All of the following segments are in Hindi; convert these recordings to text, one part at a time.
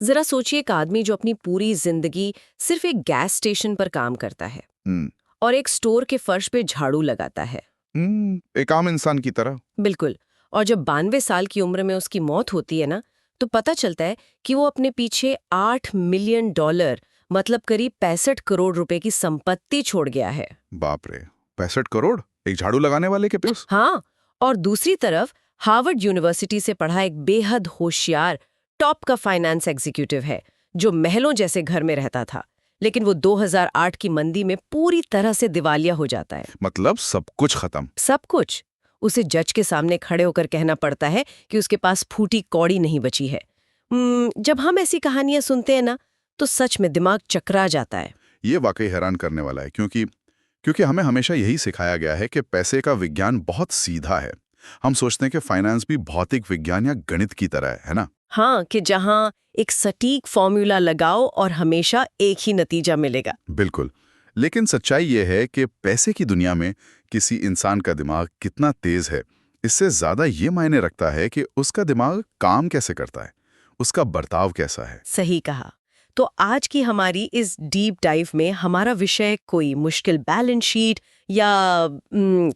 जरा सोचिए, एक आदमी जो अपनी पूरी जिंदगी सिर्फ एक गैस स्टेशन पर काम करता है हम्म। और एक स्टोर के फर्श पे झाड़ू लगाता है। एक आम इंसान की तरह। बिल्कुल। और जब 92 साल की उम्र में उसकी मौत होती है ना, तो पता चलता है कि वो अपने पीछे $8 मिलियन, मतलब करीब 65 करोड़ रुपए की संपत्ति छोड़ गया है। बाप रे, 65 करोड़ एक झाड़ू लगाने वाले के पास? हाँ। और दूसरी तरफ हार्वर्ड यूनिवर्सिटी से पढ़ा एक बेहद होशियार टॉप का फाइनेंस एग्जीक्यूटिव है, जो महलों जैसे घर में रहता था, लेकिन वो 2008 की मंदी में पूरी तरह से दिवालिया हो जाता है। मतलब सब कुछ खत्म। सब कुछ। उसे जज के सामने खड़े होकर कहना पड़ता है कि उसके पास फूटी कौड़ी नहीं बची है। जब हम ऐसी कहानियां सुनते हैं ना, तो सच में दिमाग चकरा जाता है। ये वाकई हैरान करने वाला है, क्योंकि क्योंकि हमें हमेशा यही सिखाया गया है कि पैसे का विज्ञान बहुत सीधा है। हम सोचते हैं कि फाइनेंस भी भौतिक विज्ञान या गणित की तरह है ना? हाँ, कि जहाँ एक सटीक फॉर्मूला लगाओ और हमेशा एक ही नतीजा मिलेगा। बिल्कुल। लेकिन सच्चाई ये है कि पैसे की दुनिया में किसी इंसान का दिमाग कितना तेज है, इससे ज्यादा ये मायने रखता है कि उसका दिमाग काम कैसे करता है, उसका बर्ताव कैसा है। सही कहा। तो आज की हमारी इस डीप डाइव में हमारा विषय कोई मुश्किल बैलेंस शीट या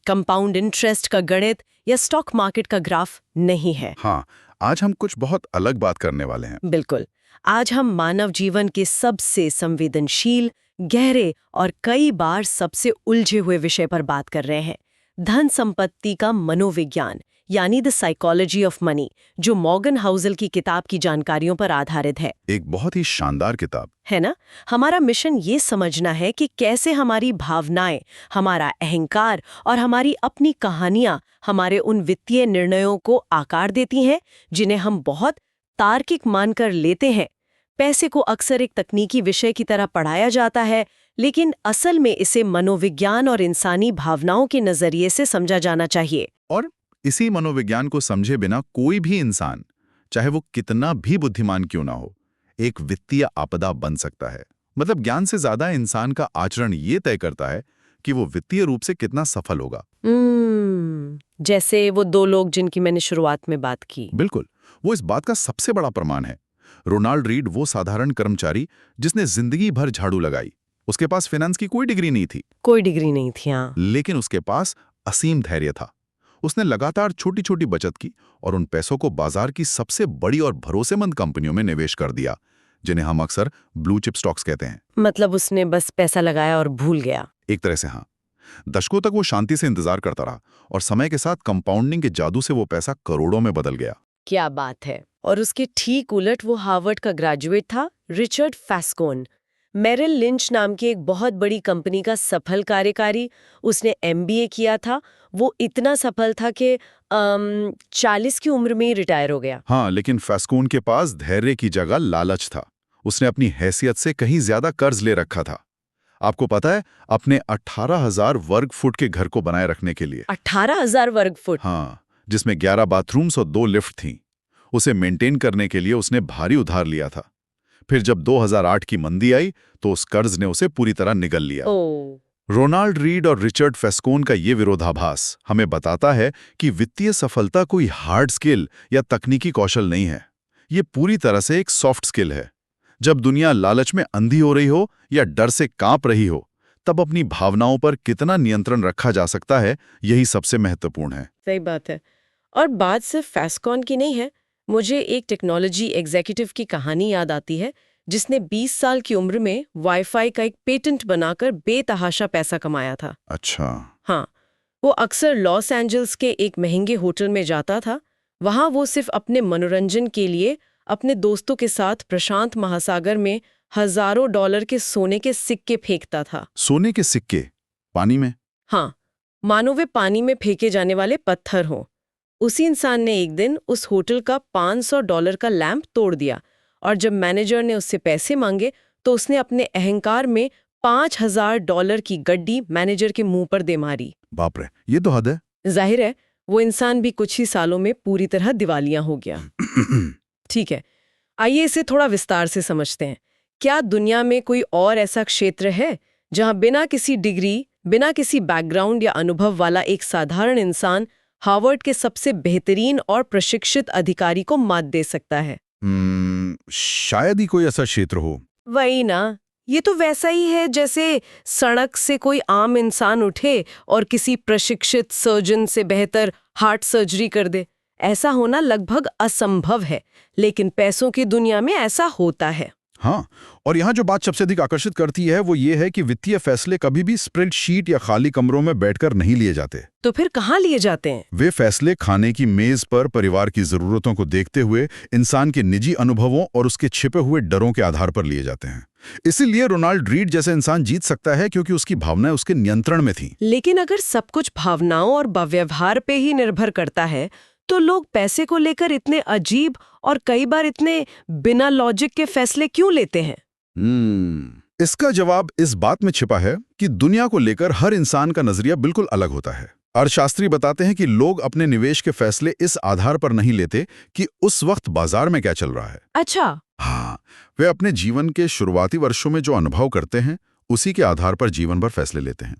कंपाउंड इंटरेस्ट का गणित या स्टॉक मार्केट का ग्राफ नहीं है। हाँ, आज हम कुछ बहुत अलग बात करने वाले हैं। बिल्कुल। आज हम मानव जीवन के सबसे संवेदनशील, गहरे और कई बार सबसे उलझे हुए विषय पर बात कर रहे हैं। धन संपत्ति का मनोविज्ञान, यानी द साइकोलॉजी ऑफ मनी, जो मॉर्गन हाउसल की किताब की जानकारियों पर आधारित है। एक बहुत ही शानदार किताब है ना? हमारा मिशन ये समझना है कि कैसे हमारी भावनाएं, हमारा अहंकार और हमारी अपनी कहानियां हमारे उन वित्तीय निर्णयों को आकार देती हैं, जिन्हें हम बहुत तार्किक मानकर लेते हैं। पैसे को अक्सर एक तकनीकी विषय की तरह पढ़ाया जाता है, लेकिन असल में इसे मनोविज्ञान और इंसानी भावनाओं के नजरिए से समझा जाना चाहिए। और इसी मनोविज्ञान को समझे बिना कोई भी इंसान, चाहे वो कितना भी बुद्धिमान क्यों ना हो, एक वित्तीय आपदा बन सकता है। मतलब ज्ञान से ज्यादा इंसान का आचरण ये तय करता है कि वो वित्तीय रूप से कितना सफल होगा। जैसे वो दो लोग जिनकी मैंने शुरुआत में बात की। बिल्कुल, वो इस बात का सबसे बड़ा प्रमाण है। रोनाल्ड रीड वो साधारण कर्मचारी जिसने जिंदगी भर झाड़ू लगाई। उसके पास फाइनेंस की कोई डिग्री नहीं थी। कोई डिग्री नहीं थी, हाँ। लेकिन उसके पास असीम धैर्य था। उसने लगातार छोटी छोटी बचत की और उन पैसों को बाजार की सबसे बड़ी और भरोसेमंद कंपनियों में निवेश कर दिया, जिन्हें हम अक्सर ब्लू चिप स्टॉक्स कहते हैं। मतलब उसने बस पैसा लगाया और भूल गया। एक तरह से हाँ। दशकों तक वो शांति से इंतजार करता रहा और समय के साथ कंपाउंडिंग के जादू से वो पैसा करोड़ों में बदल गया। क्या बात है। और उसके ठीक उलट वो हार्वर्ड का ग्रेजुएट था, रिचर्ड फैस्कोन। मेरिल लिंच नाम की एक बहुत बड़ी कंपनी का सफल कार्यकारी। उसने एमबीए किया था। वो इतना सफल था कि 40 की उम्र में ही रिटायर हो गया। हाँ, लेकिन फैस्कून के पास धैर्य की जगह लालच था। उसने अपनी हैसियत से कहीं ज्यादा कर्ज ले रखा था। आपको पता है, अपने 18,000 वर्ग फुट के घर को बनाए रखने के लिए। 18,000 वर्ग फुट? हाँ, जिसमें 11 बाथरूम्स और 2 लिफ्ट थीं। उसे मेंटेन करने के लिए उसने भारी उधार लिया था। फिर जब 2008 की मंदी आई तो उस कर्ज ने उसे पूरी तरह निगल लिया। रोनाल्ड रीड और रिचर्ड फैस्कोन का ये विरोधाभास हमें बताता है कि वित्तीय सफलता कोई हार्ड स्किल या तकनीकी कौशल नहीं है। ये पूरी तरह से एक सॉफ्ट स्किल है। जब दुनिया लालच में अंधी हो रही हो या डर से कांप रही हो, तब अपनी भावनाओं पर कितना नियंत्रण रखा जा सकता है, यही सबसे महत्वपूर्ण है। सही बात है। और बात सिर्फ फैस्कॉन की नहीं है। मुझे एक टेक्नोलॉजी एग्जीक्यूटिव की कहानी याद आती है, जिसने 20 साल की उम्र में वाईफाई का एक पेटेंट बनाकर बेतहाशा पैसा कमाया था। अच्छा। हाँ, वो अक्सर लॉस एंजल्स के एक महंगे होटल में जाता था। वहां वो सिर्फ अपने मनोरंजन के लिए अपने दोस्तों के साथ प्रशांत महासागर में हजारों डॉलर के सोने के सिक्के फेंकता था। सोने के सिक्के पानी में? हाँ, मानो वे पानी में फेंके जाने वाले पत्थर हों। उसी इंसान ने एक दिन उस होटल का $500 का लैंप तोड़ दिया, और जब मैनेजर ने उससे पैसे मांगे तो उसने अपने अहंकार में $5,000 की गड्डी मैनेजर के मुंह पर दे मारी। बाप रे, ये तो हद है। जाहिर है वो इंसान भी कुछ ही सालों में पूरी तरह दिवालिया हो गया। ठीक है, आइए इसे थोड़ा विस्तार से समझते हैं। क्या दुनिया में कोई और ऐसा क्षेत्र है जहां बिना किसी डिग्री, बिना किसी बैकग्राउंड या अनुभव वाला एक साधारण इंसान हार्वर्ड के सबसे बेहतरीन और प्रशिक्षित अधिकारी को मात दे सकता है? शायद ही कोई ऐसा क्षेत्र हो। वही ना, ये तो वैसा ही है जैसे सड़क से कोई आम इंसान उठे और किसी प्रशिक्षित सर्जन से बेहतर हार्ट सर्जरी कर दे। ऐसा होना लगभग असंभव है, लेकिन पैसों की दुनिया में ऐसा होता है। हाँ, और यहाँ जो बात सबसे अधिक आकर्षित करती है वो ये है कि वित्तीय फैसले कभी भी स्प्रेडशीट या खाली कमरों में बैठकर नहीं लिए जाते। तो फिर कहाँ लिए जाते हैं? वे फैसले खाने की मेज पर परिवार की जरूरतों को देखते हुए इंसान के निजी अनुभवों और उसके छिपे हुए डरों के आधार पर लिए जाते हैं। इसीलिए रोनाल्ड रीड जैसे इंसान जीत सकता है, क्योंकि उसकी भावनाएं उसके नियंत्रण में थीं। लेकिन अगर सब कुछ भावनाओं और व्यवहार पे ही निर्भर करता है, तो लोग पैसे को लेकर इतने अजीब और कई बार इतने बिना लॉजिक के फैसले क्यों लेते हैं? इसका जवाब इस बात में छिपा है कि दुनिया को लेकर हर इंसान का नजरिया बिल्कुल अलग होता है। अर्थशास्त्री बताते हैं कि लोग अपने निवेश के फैसले इस आधार पर नहीं लेते कि उस वक्त बाजार में क्या चल रहा है। अच्छा। हाँ, वे अपने जीवन के शुरुआती वर्षों में जो अनुभव करते हैं उसी के आधार पर जीवन भर फैसले लेते हैं।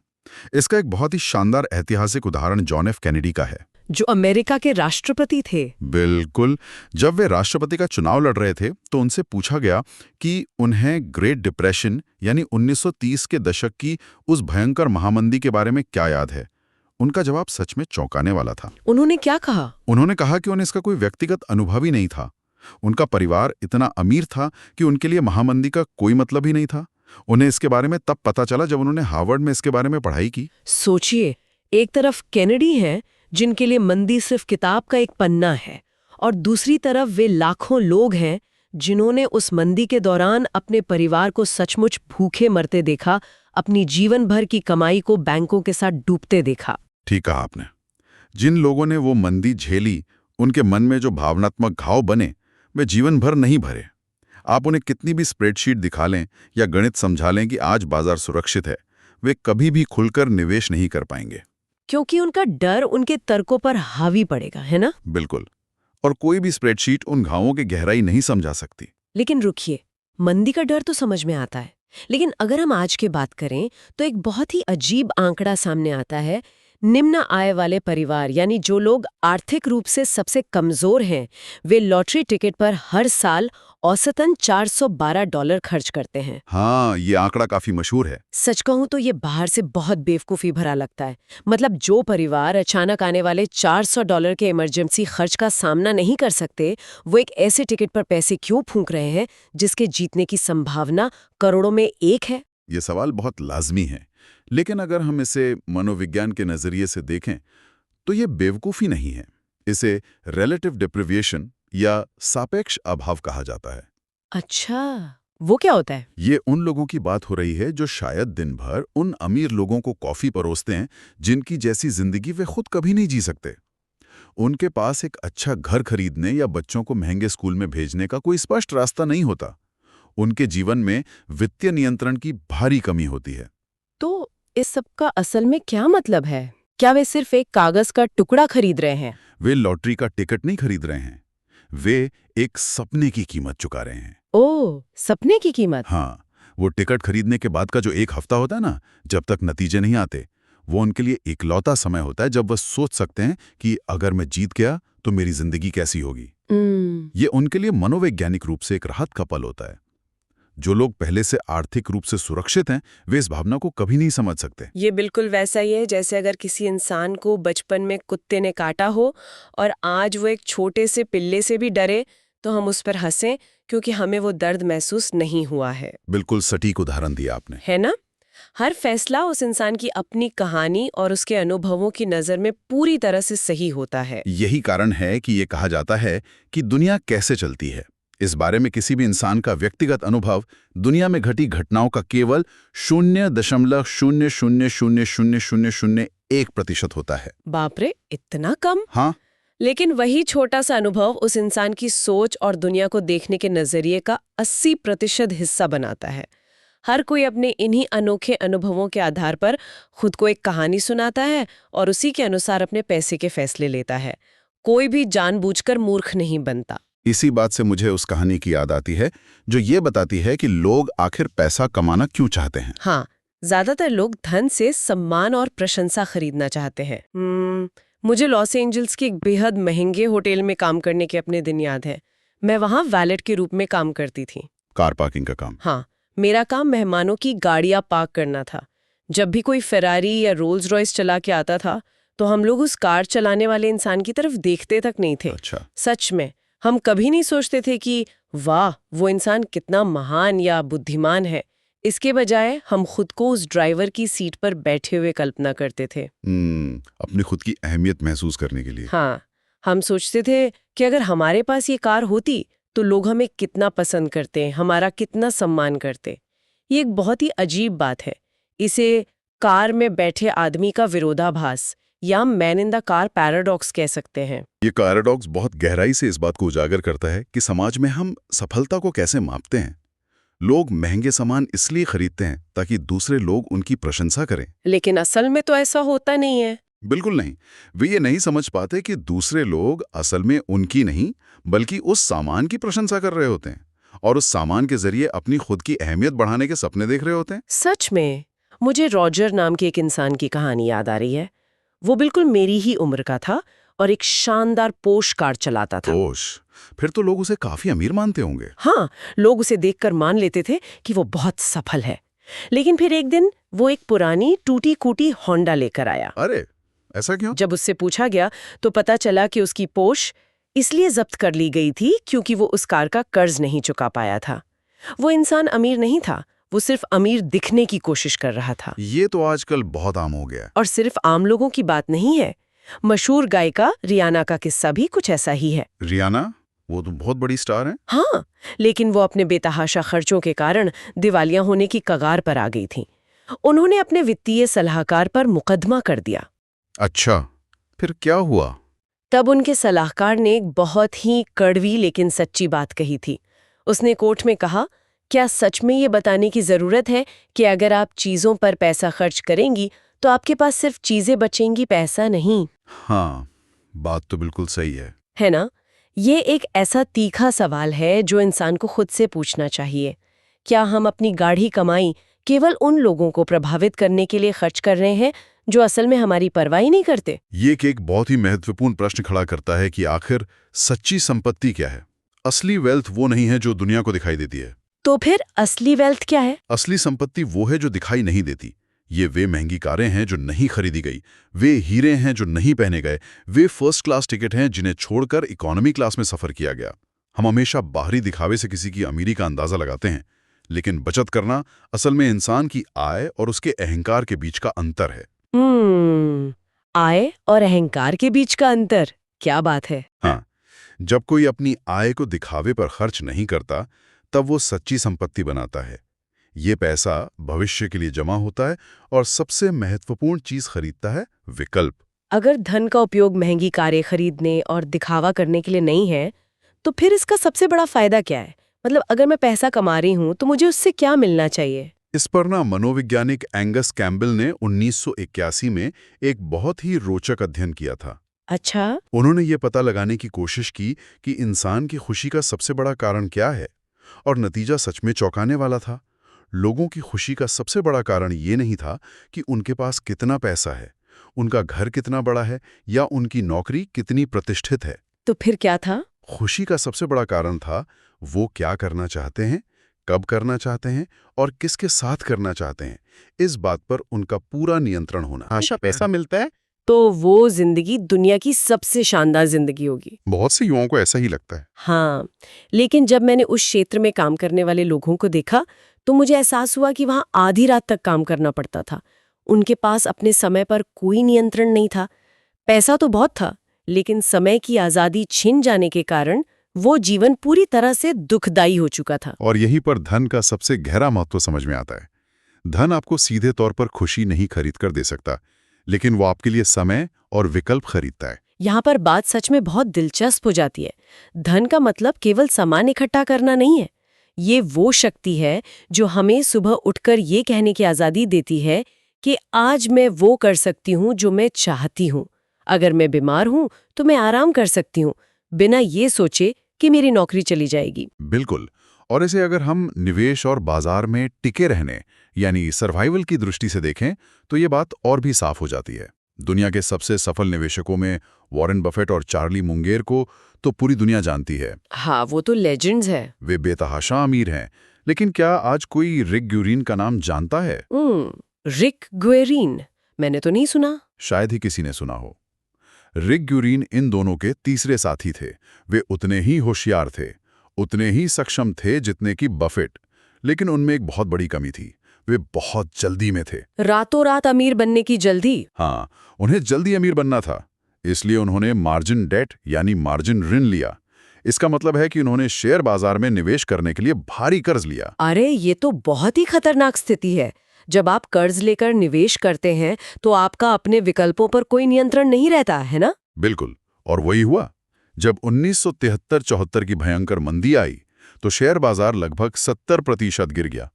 इसका एक बहुत ही शानदार ऐतिहासिक उदाहरण जॉन एफ कैनेडी का है, जो अमेरिका के राष्ट्रपति थे। बिल्कुल। जब वे राष्ट्रपति का चुनाव लड़ रहे थे तो उनसे पूछा गया कि उन्हें ग्रेट डिप्रेशन यानी 1930 के दशक की उस भयंकर महामंदी के बारे में क्या याद है। उनका जवाब सच में चौंकाने वाला था। उन्होंने क्या कहा? उन्होंने कहा कि उन्हें इसका कोई व्यक्तिगत अनुभव ही नहीं था। उनका परिवार इतना अमीर था कि उनके लिए महामंदी का कोई मतलब ही नहीं था। उन्हें इसके बारे में तब पता चला जब उन्होंने हार्वर्ड में इसके बारे में पढ़ाई की। सोचिए, एक तरफ कैनेडी हैं जिनके लिए मंदी सिर्फ किताब का एक पन्ना है, और दूसरी तरफ वे लाखों लोग हैं जिन्होंने उस मंदी के दौरान अपने परिवार को सचमुच भूखे मरते देखा, अपनी जीवन भर की कमाई को बैंकों के साथ डूबते देखा। ठीक कहा आपने। जिन लोगों ने वो मंदी झेली, उनके मन में जो भावनात्मक घाव बने वे जीवन भर नहीं भरे। आप उन्हें कितनी भी स्प्रेडशीट दिखा लें या गणित समझा लें कि आज बाजार सुरक्षित है, वे कभी भी खुलकर निवेश नहीं कर पाएंगे, क्योंकि उनका डर उनके तर्कों पर हावी पड़ेगा, है ना? बिल्कुल। और कोई भी स्प्रेडशीट उन घावों की गहराई नहीं समझा सकती। लेकिन रुकिए, मंदी का डर तो समझ में आता है, लेकिन अगर हम आज की बात करें तो एक बहुत ही अजीब आंकड़ा सामने आता है। निम्न आय वाले परिवार, यानी जो लोग आर्थिक रूप से सबसे कमजोर हैं, वे लॉटरी टिकट पर हर साल औसतन $412 खर्च करते हैं। हाँ, ये आंकड़ा काफी मशहूर है। सच कहूं तो ये बाहर से बहुत बेवकूफ़ी भरा लगता है। मतलब जो परिवार अचानक आने वाले $400 के इमरजेंसी खर्च का सामना नहीं कर सकते, वो एक ऐसे टिकट पर पैसे क्यों फूंक रहे हैं जिसके जीतने की संभावना करोड़ों में एक है? ये सवाल बहुत लाजमी है, लेकिन अगर हम इसे मनोविज्ञान के नजरिए से देखें तो ये बेवकूफ़ी नहीं है। इसे रिलेटिव डिप्रिविएशन या सापेक्ष अभाव कहा जाता है। अच्छा, वो क्या होता है? ये उन लोगों की बात हो रही है जो शायद दिन भर उन अमीर लोगों को कॉफी परोसते हैं जिनकी जैसी जिंदगी वे खुद कभी नहीं जी सकते। उनके पास एक अच्छा घर खरीदने या बच्चों को महंगे स्कूल में भेजने का कोई स्पष्ट रास्ता नहीं होता। उनके जीवन में वित्तीय नियंत्रण की भारी कमी होती है। तो इस सब का असल में क्या मतलब है? क्या वे सिर्फ एक कागज का टुकड़ा खरीद रहे हैं? वे लॉटरी का टिकट नहीं खरीद रहे हैं, वे एक सपने की कीमत चुका रहे हैं। ओह, सपने की कीमत? हाँ, वो टिकट खरीदने के बाद का जो एक हफ्ता होता है ना, जब तक नतीजे नहीं आते, वो उनके लिए इकलौता समय होता है जब वह सोच सकते हैं कि अगर मैं जीत गया तो मेरी जिंदगी कैसी होगी। ये उनके लिए मनोवैज्ञानिक रूप से एक राहत का पल होता है। जो लोग पहले से आर्थिक रूप से सुरक्षित हैं, वे इस भावना को कभी नहीं समझ सकते। ये बिल्कुल वैसा ही है जैसे अगर किसी इंसान को बचपन में कुत्ते ने काटा हो और आज वो एक छोटे से पिल्ले से भी डरे तो हम उस पर हंसें क्योंकि हमें वो दर्द महसूस नहीं हुआ है। बिल्कुल सटीक उदाहरण दिया आपने, है ना? हर फैसला उस इंसान की अपनी कहानी और उसके अनुभवों की नज़र में पूरी तरह से सही होता है। यही कारण है कि ये कहा जाता है कि दुनिया कैसे चलती है, इस बारे में किसी भी इंसान का व्यक्तिगत अनुभव दुनिया में घटी घटनाओं का केवल 0.0000001% होता है। बाप रे, इतना कम? हाँ, लेकिन वही छोटा सा अनुभव उस इंसान की सोच और दुनिया को देखने के नजरिए का 80% हिस्सा बनाता है। हर कोई अपने इन्हीं अनोखे अनुभवों के आधार पर खुद को एक कहानी सुनाता है और उसी के अनुसार अपने पैसे के फैसले लेता है। कोई भी जानबूझकर मूर्ख नहीं बनता। इसी बात से मुझे उस कहानी की याद आती है जो ये बताती है कि लोग आखिर पैसा कमाना क्यों चाहते हैं। हाँ, ज्यादातर लोग धन से सम्मान और प्रशंसा खरीदना चाहते हैं। मुझे लॉस एंजल्स के एक बेहद महंगे होटल में काम करने के अपने दिन याद है। मैं वहाँ वैलेट के रूप में काम करती थी। कार पार्किंग का काम। हाँ, मेरा काम मेहमानों की गाड़ियाँ पार्क करना था। जब भी कोई फेरारी या रोल्स रॉयस चला के आता था तो हम लोग उस कार चलाने वाले इंसान की तरफ देखते तक नहीं थे। अच्छा। सच में हम कभी नहीं सोचते थे कि वाह, वो इंसान कितना महान या बुद्धिमान है। इसके बजाय हम खुद को उस ड्राइवर की सीट पर बैठे हुए कल्पना करते थे। अपनी खुद की अहमियत महसूस करने के लिए। हाँ, हम सोचते थे कि अगर हमारे पास ये कार होती तो लोग हमें कितना पसंद करते, हमारा कितना सम्मान करते। ये एक बहुत ही अजीब बात है। इसे कार में बैठे आदमी का विरोधाभास या man in the car paradox कह सकते हैं। ये पैराडॉक्स बहुत गहराई से इस बात को उजागर करता है कि समाज में हम सफलता को कैसे मापते हैं। लोग महंगे सामान इसलिए खरीदते हैं ताकि दूसरे लोग उनकी प्रशंसा करें। लेकिन असल में तो ऐसा होता नहीं है। बिल्कुल नहीं। वे ये नहीं समझ पाते कि दूसरे लोग असल में उनकी नहीं बल्कि उस सामान की प्रशंसा कर रहे होते हैं और उस सामान के जरिए अपनी खुद की अहमियत बढ़ाने के सपने देख रहे होते हैं। सच में मुझे रॉजर नाम के एक इंसान की कहानी याद आ रही है। वो बिल्कुल मेरी ही उम्र का था और एक शानदार पोर्श कार चलाता था। पोर्श? फिर तो लोग उसे काफी अमीर मानते होंगे। हाँ, लोग उसे देखकर मान लेते थे कि वो बहुत सफल है। लेकिन फिर एक दिन वो एक पुरानी टूटी-फूटी होंडा लेकर आया। अरे, ऐसा क्यों? जब उससे पूछा गया तो पता चला कि उसकी पोर्श इसलिए जब्त कर ली गई थी क्योंकि वो उस कार का कर्ज नहीं चुका पाया था। वो इंसान अमीर नहीं था, वो सिर्फ अमीर दिखने की कोशिश कर रहा था। ये तो आजकल बहुत आम हो गया। और सिर्फ आम लोगों की बात नहीं है। मशहूर गायिका रियाना का किस्सा भी कुछ ऐसा ही है। रियाना? वो तो बहुत बड़ी स्टार है। हाँ, लेकिन वो अपने बेतहाशा खर्चों के कारण दिवालिया होने की कगार पर आ गई थी। उन्होंने अपने वित्तीय सलाहकार पर मुकदमा कर दिया। अच्छा, फिर क्या हुआ? तब उनके सलाहकार ने एक बहुत ही कड़वी लेकिन सच्ची बात कही थी। उसने कोर्ट में कहा, क्या सच में ये बताने की जरूरत है कि अगर आप चीजों पर पैसा खर्च करेंगी तो आपके पास सिर्फ चीजें बचेंगी, पैसा नहीं? हाँ, बात तो बिल्कुल सही है ना? ये एक ऐसा तीखा सवाल है जो इंसान को खुद से पूछना चाहिए। क्या हम अपनी गाढ़ी कमाई केवल उन लोगों को प्रभावित करने के लिए खर्च कर रहे हैं जो असल में हमारी परवाह ही नहीं करते? ये एक बहुत ही महत्वपूर्ण प्रश्न खड़ा करता है कि आखिर सच्ची संपत्ति क्या है। असली वेल्थ वो नहीं है जो दुनिया को दिखाई देती है। तो फिर असली वेल्थ क्या है? असली संपत्ति वो है जो दिखाई नहीं देती। ये वे महंगी कारें हैं जो नहीं खरीदी गई, वे हीरे हैं जो नहीं पहने गए, वे फर्स्ट क्लास टिकट हैं जिन्हें छोड़कर इकोनॉमी क्लास में सफर किया गया। हम हमेशा बाहरी दिखावे से किसी की अमीरी का अंदाजा लगाते हैं, लेकिन बचत करना असल में इंसान की आय और उसके अहंकार के बीच का अंतर है। आय और अहंकार के बीच का अंतर, क्या बात है। हाँ, जब कोई अपनी आय को दिखावे पर खर्च नहीं करता तब वो सच्ची संपत्ति बनाता है। ये पैसा भविष्य के लिए जमा होता है और सबसे महत्वपूर्ण चीज खरीदता है, विकल्प। अगर धन का उपयोग महंगी कारें खरीदने और दिखावा करने के लिए नहीं है तो फिर इसका सबसे बड़ा फायदा क्या है? मतलब अगर मैं पैसा कमा रही हूँ तो मुझे उससे क्या मिलना चाहिए? इस पर मनोवैज्ञानिक एंगस कैम्बल ने 1981 में एक बहुत ही रोचक अध्ययन किया था। अच्छा। उन्होंने ये पता लगाने की कोशिश की कि इंसान की खुशी का सबसे बड़ा कारण क्या है, और नतीजा सच में चौंकाने वाला था। लोगों की खुशी का सबसे बड़ा कारण ये नहीं था कि उनके पास कितना पैसा है, उनका घर कितना बड़ा है या उनकी नौकरी कितनी प्रतिष्ठित है। तो फिर क्या था? खुशी का सबसे बड़ा कारण था वो क्या करना चाहते हैं, कब करना चाहते हैं और किसके साथ करना चाहते हैं। इस बात पर उनका पूरा नियंत्रण होना। अच्छा, पैसा मिलता है तो वो जिंदगी दुनिया की सबसे शानदार जिंदगी होगी। बहुत से युवाओं को ऐसा ही लगता है। हाँ, लेकिन जब मैंने उस क्षेत्र में काम करने वाले लोगों को देखा तो मुझे एहसास हुआ कि वहां आधी रात तक काम करना पड़ता था। उनके पास अपने समय पर कोई नियंत्रण नहीं था। पैसा तो बहुत था, लेकिन समय की आजादी छिन जाने के कारण वो जीवन पूरी तरह से दुखदायी हो चुका था। और यहीं पर धन का सबसे गहरा महत्व समझ में आता है। धन आपको सीधे तौर पर खुशी नहीं खरीद कर दे सकता, लेकिन वो आपके लिए समय और विकल्प खरीदता है। यहाँ पर बात सच में बहुत दिलचस्प हो जाती है। धन का मतलब केवल सामान इकट्ठा करना नहीं है। ये वो शक्ति है जो हमें सुबह उठकर ये कहने की आजादी देती है कि आज मैं वो कर सकती हूँ जो मैं चाहती हूँ। अगर मैं बीमार हूँ तो मैं आराम कर सकती हूँ, बिना ये सोचे कि मेरी नौकरी चली जाएगी। बिल्कुल। और इसे अगर हम निवेश और बाजार में टिके रहने यानी सर्वाइवल की दृष्टि से देखें तो ये बात और भी साफ हो जाती है। दुनिया के सबसे सफल निवेशकों में वॉरेन बफेट और चार्ली मुंगेर को तो पूरी दुनिया जानती है। हाँ, वो तो लेजेंड्स है। वे बेतहाशा अमीर हैं, लेकिन क्या आज कोई रिक ग्यूरीन का नाम जानता है? रिक ग्वेरीन मैंने तो नहीं सुना। शायद ही किसी ने सुना हो। रिक ग्यूरीन इन दोनों के तीसरे साथी थे। वे उतने ही होशियार थे, उतने ही सक्षम थे जितने कि बफेट, लेकिन उनमें एक बहुत बड़ी कमी थी। वे बहुत जल्दी में थे। रातों रात अमीर बनने की जल्दी। हाँ, उन्हें जल्दी अमीर बनना था, इसलिए उन्होंने मार्जिन डेट यानी मार्जिन ऋण लिया। इसका मतलब है कि उन्होंने शेयर बाजार में निवेश करने के लिए भारी कर्ज लिया। अरे ये तो बहुत ही खतरनाक स्थिति है। जब आप कर्ज लेकर निवेश करते हैं तो आपका अपने विकल्पों पर कोई नियंत्रण नहीं रहता है ना? बिल्कुल, और वही हुआ। जब 1973-74 की भयंकर मंदी आई तो शेयर बाजार लगभग 70% गिर गया।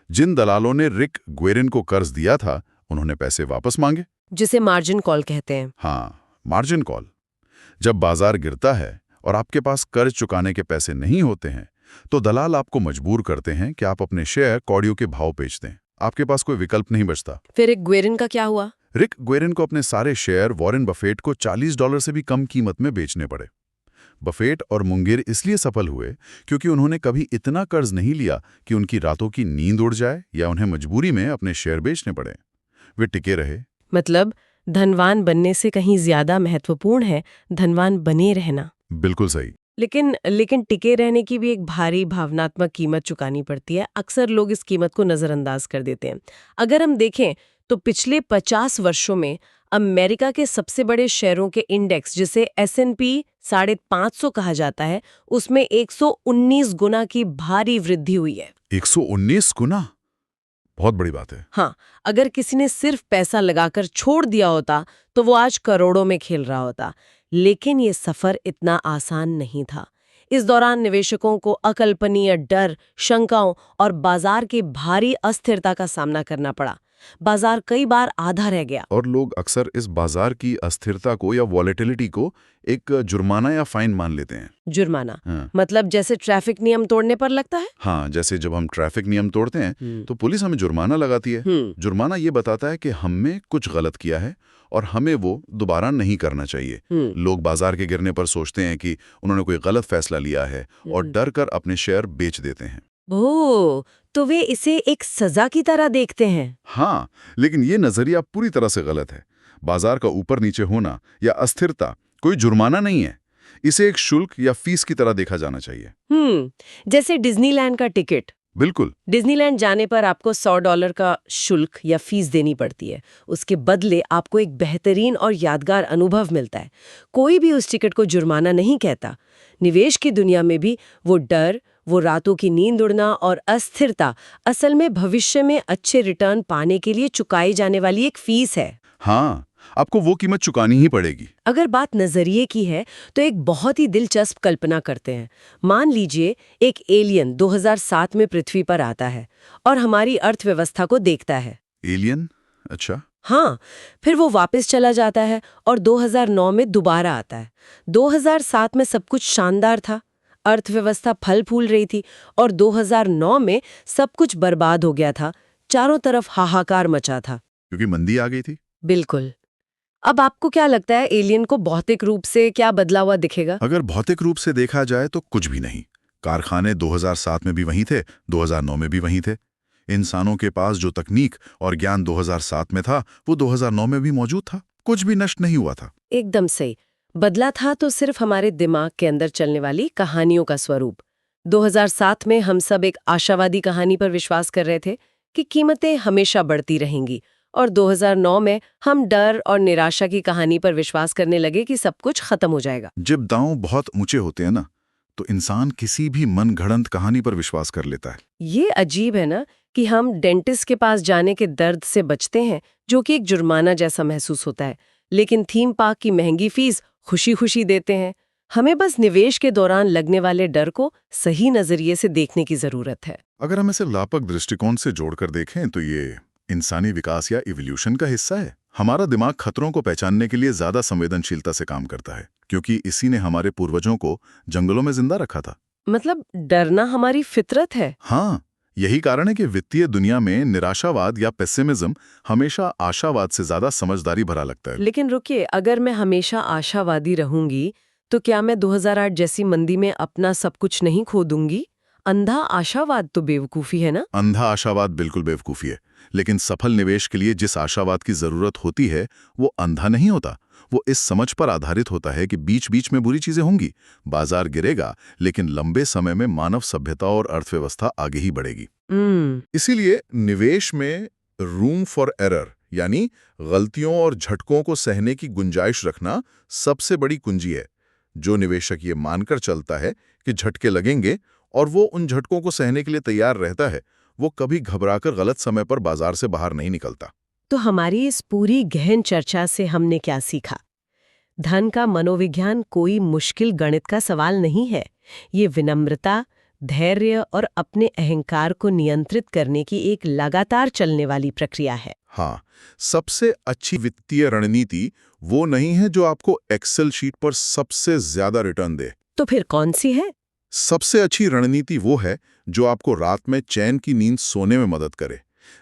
जिन दलालों ने रिक ग्वेरिन को कर्ज दिया था, उन्होंने पैसे वापस मांगे, जिसे मार्जिन कॉल कहते हैं। हाँ, मार्जिन कॉल। जब बाजार गिरता है और आपके पास कर्ज चुकाने के पैसे नहीं होते हैं, तो दलाल आपको मजबूर करते हैं कि आप अपने शेयर कौड़ियों के भाव बेच दें। आपके पास कोई विकल्प नहीं बचता। फिर एक ग्वेरिन का क्या हुआ? रिक ग्वेरिन को अपने सारे शेयर वॉरेन बफेट को $40 से भी कम कीमत में बेचने पड़े। बफेट और मुंगेर इसलिए सफल हुए क्योंकि उन्होंने कभी इतना कर्ज नहीं लिया कि उनकी रातों की नींद उड़ जाए या उन्हें मजबूरी में अपने शेयर बेचने पड़े। वे टिके रहे। मतलब धनवान बनने से कहीं ज्यादा महत्वपूर्ण है धनवान बने रहना। बिल्कुल सही। लेकिन टिके रहने की भी एक भारी भावनात्मक कीमत चुकानी पड़ती है। अक्सर लोग इस कीमत को नजरअंदाज कर देते हैं। अगर हम देखें तो पिछले 50 वर्षों में अमेरिका के सबसे बड़े शेयरों के इंडेक्स, जिसे S&P 550 कहा जाता है, उसमें 119 गुना की भारी वृद्धि हुई है। 119 गुना? बहुत बड़ी बात है। हाँ, अगर किसी ने सिर्फ पैसा लगाकर छोड़ दिया होता तो वो आज करोड़ों में खेल रहा होता। लेकिन ये सफर इतना आसान नहीं था। इस दौरान निवेशकों को अकल्पनीय डर, शंकाओं और बाजार की भारी अस्थिरता का सामना करना पड़ा। बाजार कई बार आधा रह गया। और लोग अक्सर इस बाजार की अस्थिरता को या वॉलेटिलिटी को एक जुर्माना या फाइन मान लेते हैं। जुर्माना? हाँ। मतलब जैसे ट्रैफिक नियम तोड़ने पर लगता है? हाँ, जैसे जब हम ट्रैफिक नियम तोड़ते हैं तो पुलिस हमें जुर्माना लगाती है। जुर्माना ये बताता है कि हमने कुछ गलत किया है और हमें वो दोबारा नहीं करना चाहिए। लोग बाजार के गिरने पर सोचते हैं कि उन्होंने कोई गलत फैसला लिया है और डर कर अपने शेयर बेच देते हैं। ओह, तो वे इसे एक सजा की तरह देखते हैं। हाँ, लेकिन ये नजरिया पूरी तरह से गलत है। बाजार का ऊपर नीचे होना या अस्थिरता कोई जुर्माना नहीं है। इसे एक शुल्क या फीस की तरह देखा जाना चाहिए। जैसे डिज्नीलैंड का टिकट। बिल्कुल। डिज्नीलैंड जाने पर आपको $100 का शुल्क या फीस देनी पड़ती है। उसके बदले आपको एक बेहतरीन और यादगार अनुभव मिलता है। कोई भी उस टिकट को जुर्माना नहीं कहता। निवेश की दुनिया में भी वो डर, वो रातों की नींद उड़ना और अस्थिरता असल में भविष्य में अच्छे रिटर्न पाने के लिए चुकाई जाने वाली एक फीस है। हाँ, आपको वो कीमत चुकानी ही पड़ेगी। अगर बात नजरिए की है तो एक बहुत ही दिलचस्प कल्पना करते हैं। मान लीजिए एक एलियन 2007 में पृथ्वी पर आता है और हमारी अर्थव्यवस्था को देखता है। एलियन? अच्छा। हाँ, फिर वो वापस चला जाता है और 2009 में दोबारा आता है। 2007 में सब कुछ शानदार था, अर्थव्यवस्था फल फूल रही थी, और 2009 में सब कुछ बर्बाद हो गया था। चारों तरफ हाहाकार मचा था क्योंकि मंदी आ गई थी। बिल्कुल। अब आपको क्या लगता है, एलियन को भौतिक रूप से क्या बदला हुआ दिखेगा? अगर भौतिक रूप से देखा जाए तो कुछ भी नहीं। कारखाने 2007 में भी वहीं थे, 2009 में भी वहीं थे। इंसानों के पास जो तकनीक और ज्ञान 2007 में था, वो 2009 में भी मौजूद था। कुछ भी नष्ट नहीं हुआ था। एकदम सही। बदला था तो सिर्फ हमारे दिमाग के अंदर चलने वाली कहानियों का स्वरूप। 2007 में हम सब एक आशावादी कहानी पर विश्वास कर रहे थे कि कीमतें हमेशा बढ़ती रहेंगी, और 2009 में हम डर और निराशा की कहानी पर विश्वास करने लगे कि सब कुछ खत्म हो जाएगा। जब दांव बहुत ऊंचे होते हैं ना, तो इंसान किसी भी मनगढ़ंत कहानी पर विश्वास कर लेता है। ये अजीब है ना कि हम डेंटिस्ट के पास जाने के दर्द से बचते हैं, जो कि एक जुर्माना जैसा महसूस होता है, लेकिन थीम पार्क की महंगी फीस खुशी खुशी देते हैं। हमें बस निवेश के दौरान लगने वाले डर को सही नजरिए से देखने की जरूरत है। अगर हम इसे व्यापक दृष्टिकोण से जोड़कर देखें तो ये इंसानी विकास या इवोल्यूशन का हिस्सा है। हमारा दिमाग खतरों को पहचानने के लिए ज्यादा संवेदनशीलता से काम करता है, क्योंकि इसी ने हमारे पूर्वजों को जंगलों में जिंदा रखा था। मतलब डरना हमारी फितरत है। हाँ, यही कारण है कि वित्तीय दुनिया में निराशावाद या पेसिमिज्म हमेशा आशावाद से ज्यादा समझदारी भरा लगता है। लेकिन रुकिए, अगर मैं हमेशा आशावादी रहूंगी तो क्या मैं 2008 जैसी मंदी में अपना सब कुछ नहीं खो दूंगी? अंधा आशावाद तो बेवकूफी है ना? अंधा आशावाद बिल्कुल बेवकूफी है, लेकिन सफल निवेश के लिए जिस आशावाद की जरूरत होती है वो अंधा नहीं होता। वो इस समझ पर आधारित होता है कि बीच बीच में बुरी चीजें होंगी, बाजार गिरेगा, लेकिन लंबे समय में मानव सभ्यता और अर्थव्यवस्था आगे ही बढ़ेगी। इसीलिए निवेश में रूम फॉर एरर यानी गलतियों और झटकों को सहने की गुंजाइश रखना सबसे बड़ी कुंजी है। जो निवेशक ये मानकर चलता है कि झटके लगेंगे और वो उन झटकों को सहने के लिए तैयार रहता है, वो कभी घबराकर गलत समय पर बाजार से बाहर नहीं निकलता। तो हमारी इस पूरी गहन चर्चा से हमने क्या सीखा? धन का मनोविज्ञान कोई मुश्किल गणित का सवाल नहीं है। ये विनम्रता, धैर्य और अपने अहंकार को नियंत्रित करने की एक लगातार चलने वाली प्रक्रिया है। हाँ, सबसे अच्छी वित्तीय रणनीति वो नहीं है जो आपको एक्सेल शीट पर सबसे ज्यादा रिटर्न दे। तो फिर कौन सी है? सबसे अच्छी रणनीति वो है जो आपको रात में चैन की नींद सोने में मदद करे।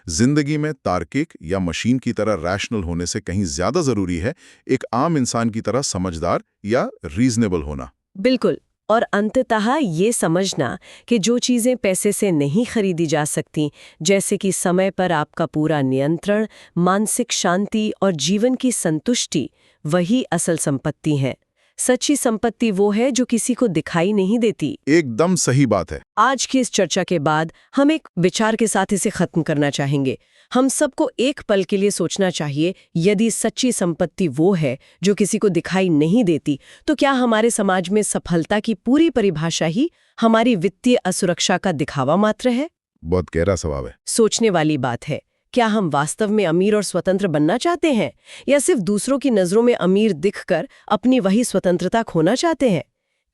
जिंदगी में तार्किक या मशीन की तरह रैशनल होने से कहीं ज्यादा जरूरी है एक आम इंसान की तरह समझदार या रीजनेबल होना। बिल्कुल। और अंततः ये समझना कि जो चीजें पैसे से नहीं खरीदी जा सकती, जैसे कि समय पर आपका पूरा नियंत्रण, मानसिक शांति और जीवन की संतुष्टि, वही असल संपत्ति है। सच्ची संपत्ति वो है जो किसी को दिखाई नहीं देती। एकदम सही बात है। आज की इस चर्चा के बाद हम एक विचार के साथ इसे खत्म करना चाहेंगे। हम सबको एक पल के लिए सोचना चाहिए, यदि सच्ची संपत्ति वो है जो किसी को दिखाई नहीं देती, तो क्या हमारे समाज में सफलता की पूरी परिभाषा ही हमारी वित्तीय असुरक्षा का दिखावा मात्र है? बहुत गहरा सवाल है। सोचने वाली बात है। क्या हम वास्तव में अमीर और स्वतंत्र बनना चाहते हैं, या सिर्फ दूसरों की नजरों में अमीर दिखकर अपनी वही स्वतंत्रता खोना चाहते हैं?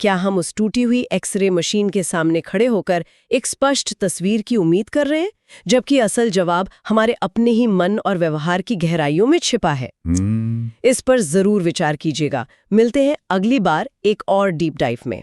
क्या हम उस टूटी हुई एक्सरे मशीन के सामने खड़े होकर एक स्पष्ट तस्वीर की उम्मीद कर रहे हैं, जबकि असल जवाब हमारे अपने ही मन और व्यवहार की गहराइयों में छिपा है? इस पर जरूर विचार कीजिएगा। मिलते हैं अगली बार एक और डीप डाइव में।